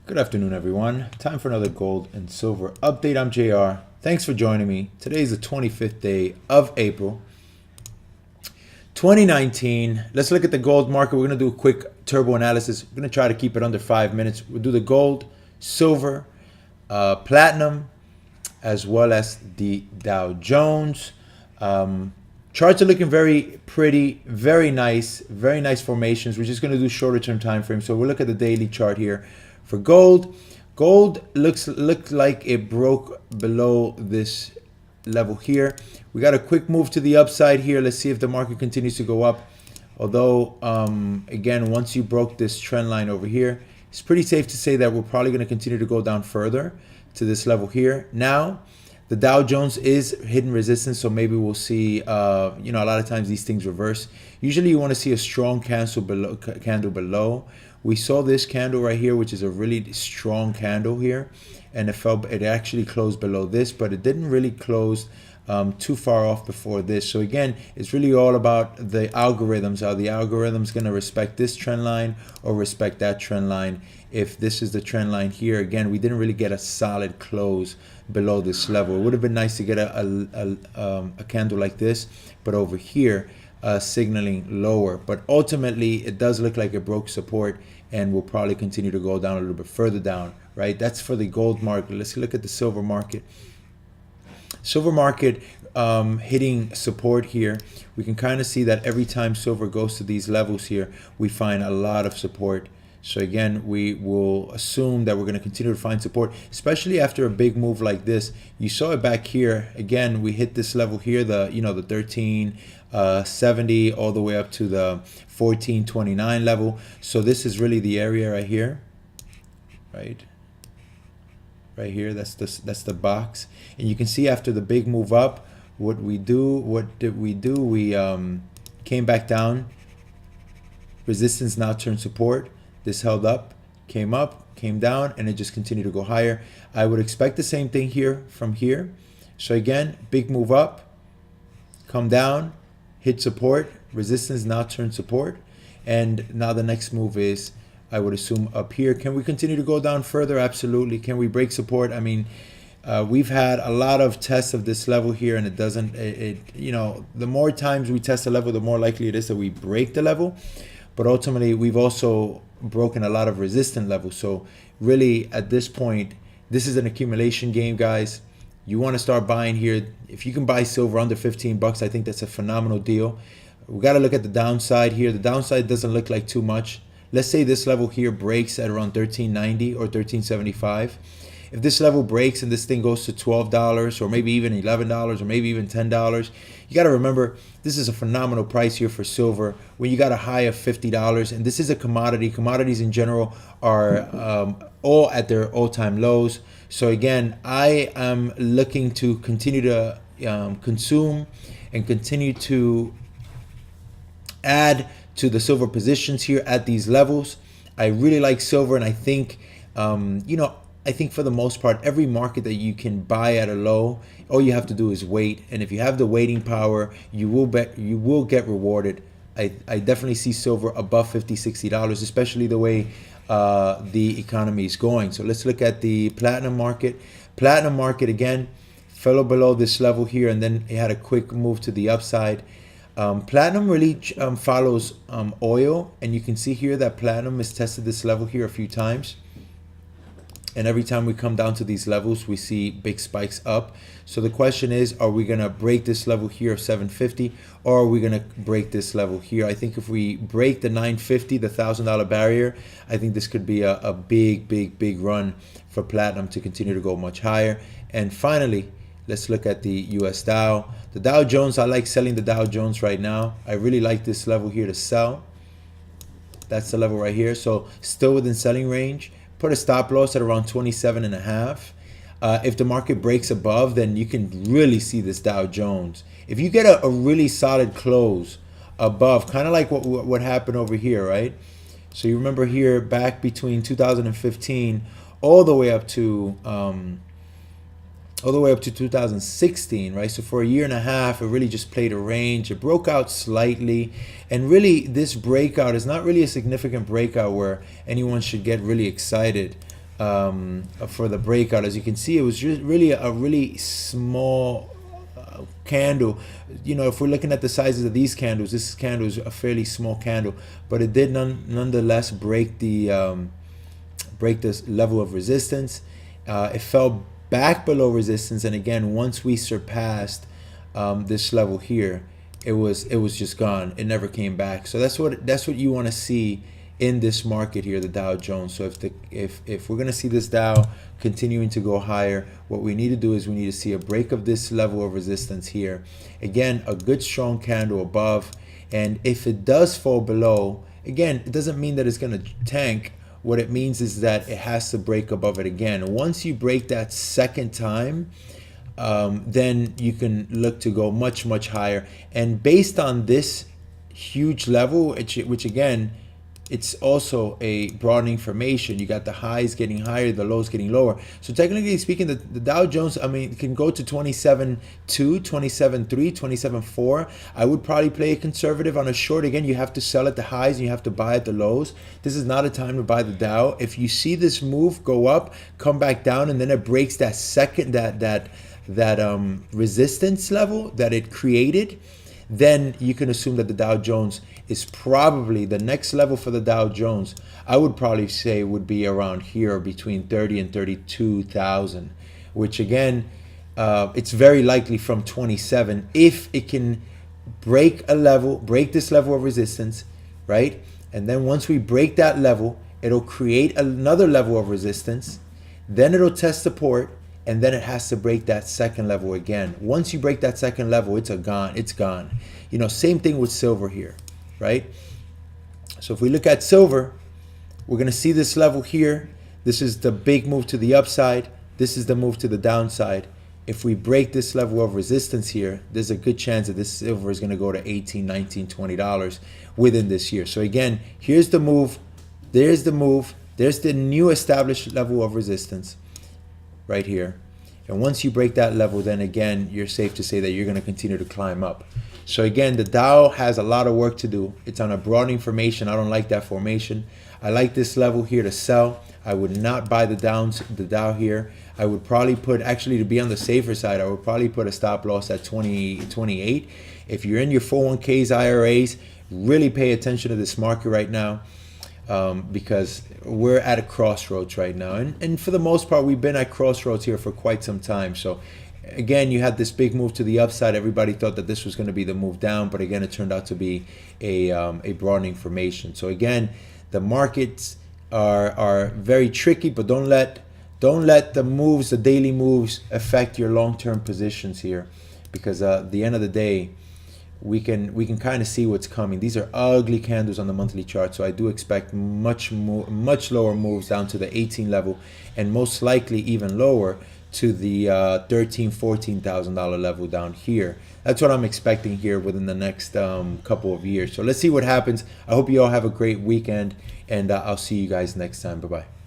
Good afternoon, everyone. Time for another gold and silver update. I'm JR. Thanks for joining me. Today is the 25th day of April 2019. Let's look at the gold market. We're going to do a quick turbo analysis. We're going to try to keep it under 5 minutes. We'll do the gold, silver, platinum, as well as the Dow Jones. Charts are looking very pretty, very nice formations. We're just going to do shorter term time frames. So we'll look at the daily chart here for gold. Gold looked like it broke below this level here. We got a quick move to the upside here. Let's see if the market continues to go up. Although, again, once you broke this trend line over here, it's pretty safe to say that we're probably going to continue to go down further to this level here. Now, the Dow Jones is hitting resistance, so maybe we'll see, a lot of times these things reverse. Usually you want to see a strong candle below. We saw this candle right here, which is a really strong candle here, and it actually closed below this, but it didn't really close too far off before this. So again, it's really all about the algorithms. Are the algorithms going to respect this trend line or respect that trend line? If this is the trend line here, again, we didn't really get a solid close below this level. It would have been nice to get a candle like this, but over here, signaling lower. But ultimately, it does look like it broke support and will probably continue to go down a little bit further down, right? That's for the gold market. Let's look at the silver market. Silver market hitting support here. We can kind of see that every time silver goes to these levels here, we find a lot of support. So again, we will assume that we're going to continue to find support, especially after a big move like this. You saw it back here. Again, we hit this level here, the 1370 all the way up to the 1429 level. So this is really the area right here, right here. That's the box, and you can see after the big move up, what did we do? We came back down. Resistance now turned support. This held up, came down, and it just continued to go higher. I would expect the same thing here from here. So again, big move up, come down, hit support, resistance now turned support, and now the next move is, I would assume, up here. Can we continue to go down further? Absolutely. Can we break support? I mean, we've had a lot of tests of this level here, and it doesn't, the more times we test a level, the more likely it is that we break the level. But ultimately, we've also broken a lot of resistant levels. So really, at this point, this is an accumulation game, guys. You want to start buying here. If you can buy silver under 15 bucks, I think that's a phenomenal deal. We got to look at the downside here. The downside doesn't look like too much. Let's say this level here breaks at around 1390 or 1375. If this level breaks and this thing goes to $12 or maybe even $11 or maybe even $10, you got to remember this is a phenomenal price here for silver when you got a high of $50, and this is a commodity. Commodities in general are all at their all-time lows. So again, I am looking to continue to consume and continue to add to the silver positions here at these levels. I really like silver, and I think I think for the most part, every market that you can buy at a low, all you have to do is wait. And if you have the waiting power, you will get rewarded. I definitely see silver above $50, $60, especially the way the economy is going. So let's look at the platinum market. Platinum market, again, fell below this level here, and then it had a quick move to the upside. Platinum really follows oil, and you can see here that platinum has tested this level here a few times. And every time we come down to these levels, we see big spikes up. So the question is, are we going to break this level here of 750, or are we going to break this level here? I think if we break the 950, the $1,000 barrier, I think this could be a big run for platinum to continue to go much higher. And finally, let's look at the US Dow. The Dow Jones, I like selling the Dow Jones right now. I really like this level here to sell. That's the level right here. So still within selling range. Put a stop loss at around 27.5. If the market breaks above, then you can really see this Dow Jones. If you get a really solid close above, kind of like what happened over here, right? So you remember here back between 2015 all the way up to 2016, right? So for a year and a half, it really just played a range. It broke out slightly, and really this breakout is not really a significant breakout where anyone should get really excited. for the breakout. As you can see, it was just really a really small candle. You know, if we're looking at the sizes of these candles, this candle is a fairly small candle, but it did nonetheless break this level of resistance. It fell back below resistance, and again, once we surpassed this level here, it was just gone. It never came back. So that's what you want to see in this market here, the Dow Jones. So if we're going to see this Dow continuing to go higher, what we need to do is we need to see a break of this level of resistance here. Again, a good strong candle above, and if it does fall below, again, it doesn't mean that it's going to tank. What it means is that it has to break above it again. Once you break that second time, then you can look to go much higher. And based on this huge level, which again, it's also a broadening formation. You got the highs getting higher, the lows getting lower. So technically speaking, the Dow Jones, I mean, can go to 27.2, 27.3, 27.4. I would probably play it conservative on a short. Again, you have to sell at the highs and you have to buy at the lows. This is not a time to buy the Dow. If you see this move go up, come back down, and then it breaks that second that resistance level that it created, then you can assume that the Dow Jones is probably the next level for the Dow Jones. I would probably say would be around here between 30 and 32,000, which again, it's very likely from 27 if it can break this level of resistance, right? And then once we break that level, it'll create another level of resistance. Then it'll test support, and then it has to break that second level again. Once you break that second level, it's gone. You know, same thing with silver here, right? So if we look at silver, we're gonna see this level here. This is the big move to the upside. This is the move to the downside. If we break this level of resistance here, there's a good chance that this silver is gonna go to $18, $19, $20 within this year. So again, here's the move, there's the move, there's the new established level of resistance right here. And once you break that level, then again, you're safe to say that you're going to continue to climb up. So again, the Dow has a lot of work to do. It's on a broadening formation. I don't like that formation. I like this level here to sell. I would not buy the Dow here. I would probably put, actually to be on the safer side, I would probably put a stop loss at 28. If you're in your 401ks, IRAs, really pay attention to this market right now. Because we're at a crossroads right now, and for the most part we've been at crossroads here for quite some time. So again, you had this big move to the upside. Everybody thought that this was going to be the move down, but again, it turned out to be a broadening formation. So again, the markets are very tricky, but don't let the moves, the daily moves, affect your long-term positions here, because at the end of the day, we can kind of see what's coming. These are ugly candles on the monthly chart, so I do expect much lower moves down to the 18 level, and most likely even lower to the $13,000-$14,000 level down here. That's what I'm expecting here within the next couple of years. So let's see what happens. I hope you all have a great weekend, and I'll see you guys next time. Bye bye.